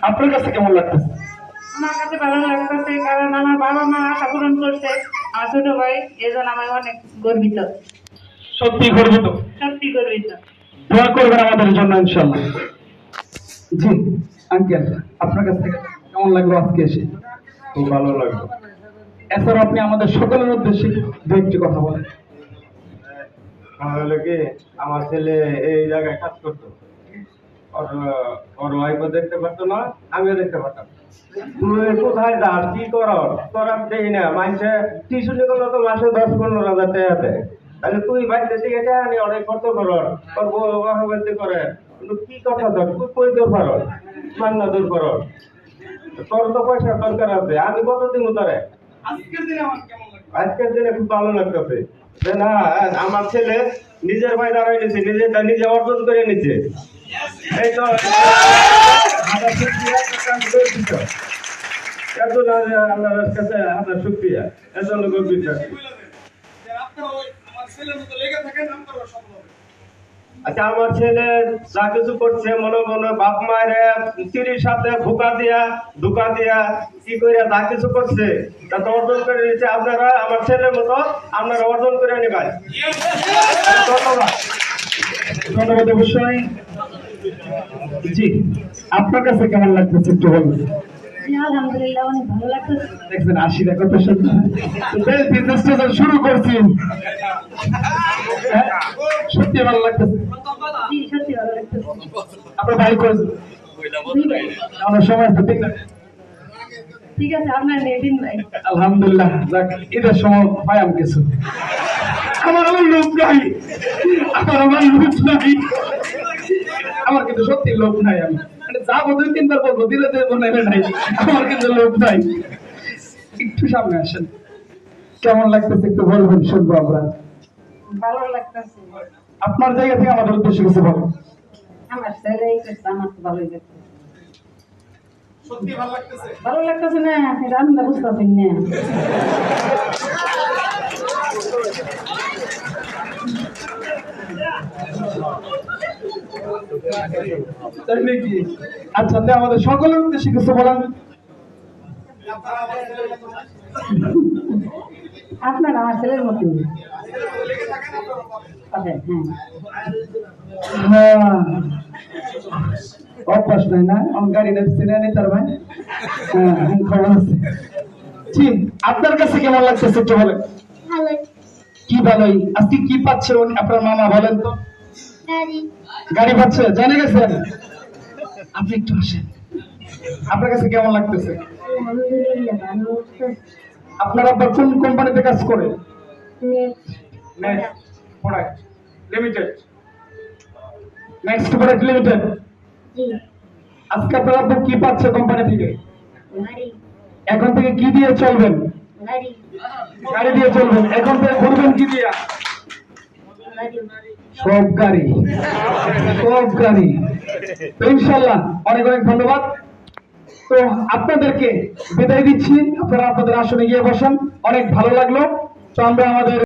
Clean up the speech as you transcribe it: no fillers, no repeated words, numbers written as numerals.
আপনার কাছে কেমন লাগতেছে? আমার কাছে ভালো লাগতেছে, কারণ আমার বাবা মা আশা পূরণ করছে আমার ছোট ভাই, এজন্য আমি অনেক গর্বিত, সত্যি গর্বিত। সত্যি গর্বিত। দোয়া করবেন আমাদের জন্য ইনশাআল্লাহ। জি আঙ্কেল, আপনার কাছ থেকে কেমন লাগলো আজকে এসে? খুব ভালো লাগলো। এছাড়া আপনি আমাদের সকলের উদ্দেশ্যে দু একটি কথা বলেন। হলো কি, আমার ছেলে এই জায়গায় কাজ করতো, ওর ওর ওয়াইফও দেখতে পারতো না, আমিও দেখতে পারতাম। তুই কোথায় যাস, কি করস? তোর আর দেই না, মানুষে টিউশনি করলো তো মাসে 10-15 হাজার টাকা দেয়। তাহলে তুই বাড়িতে দিকে টাকা নিয়ে অনেক কত করস, তোর বউ বাড়িতে করে, কিন্তু কি কথা ধর, তুই কই দূর পারস, মান্না দূর করস। তোর তো পয়সা দরকার আছে, আমি কত দিব তোরে? আজকের দিনে খুব ভালো লাগতেছে যে না, আমার ছেলে নিজের ভাই দাঁড়াই নিচ্ছে, নিজেরটা নিজে অর্জন করে নিচ্ছে। এই তো আল্লাহর কাছে হাজার শুকরিয়া, এত লোক বিশ্বাস। আচ্ছা, আমার ছেলে যা কিছু করছে, মনে মনে বাপ মায়ের স্ত্রীর সাথে ধোকা দিয়া কি করে যা কিছু করছে তা তো অর্জন করে নিচ্ছে। আপনারা আমার ছেলের মতো আপনারা অর্জন করে নেবেন। ধন্যবাদ। ধন্যবাদ। অবশ্যই। জি, আপনার কাছে কেমন লাগতেছে একটু বলবেন। আলহামদুলিল্লাহ, অনেক ভালো লাগতেছে। দেখছেন আশিটা কত সুন্দর। বিজনেসটা শুরু করছি, হ্যাঁ, সত্যি ভালো লাগতেছে। জি, সত্যি ভালো লাগতেছে। আপনার ভাই করেছে আমার সময় আছে, ঠিক না? ঠিক আছে, আপনার নেদিন ভাই। আলহামদুলিল্লাহ, যাক ঈদের সময় পাই আমি কিছু। আমার লোক নাই, আমার লোক নাই, আমার কিন্তু সত্যি লোক নাই। আমি যাবো 2-3 বার বলবো, দিলে দেবো না, নাই আমার কিন্তু লোক নাই। একটু সামনে আসেন, কেমন লাগতেছে একটু বলবেন, শুনবো আমরা। ভালো লাগতেছে। আপনার জায়গা থেকে আমাদের উদ্দেশ্যে কিছু বলেন। আমার ছেলে করছে, আমার তো ভালোই লাগতেছে। সত্যি ভালো লাগতেছে। ভালো লাগতেছে না, এটা আমি বুঝতেছি না। তাই নাকি? আচ্ছা, আমাদের সকলের উদ্দেশ্যে কিছু বলেন। আপনার আমার ছেলের মতন। হ্যাঁ, অভ্যাস নাই না, আমার গাড়ি দেখছি না তার ভাই। হ্যাঁ, খবর আছে। জি, আপনার কাছে কেমন লাগতেছে একটু বলেন। কি ভালোই। আজকে কি পাচ্ছে আপনার মামা, বলেন তো? গাড়ি পাচ্ছে, জানে গেছেন? আপনি একটু আসেন, আপনার কাছে কেমন লাগতেছে? আপনার আব্বা কোন কোম্পানিতে কাজ করে? Next product limited. আজকে আপনার আব্বু কি পাচ্ছে কোম্পানি থেকে? এখন থেকে কি দিয়ে চলবেন? গাড়ি দিয়ে চলবেন। এখন থেকে ঘুরবেন কি দিয়া? সব গাড়ি, সব গাড়ি। তো ইনশাল্লাহ অনেক অনেক ধন্যবাদ। তো আপনাদেরকে বিদায় দিচ্ছি, আপনারা আপনাদের আসনে গিয়ে বসেন। অনেক ভালো লাগলো। তো আমরা আমাদের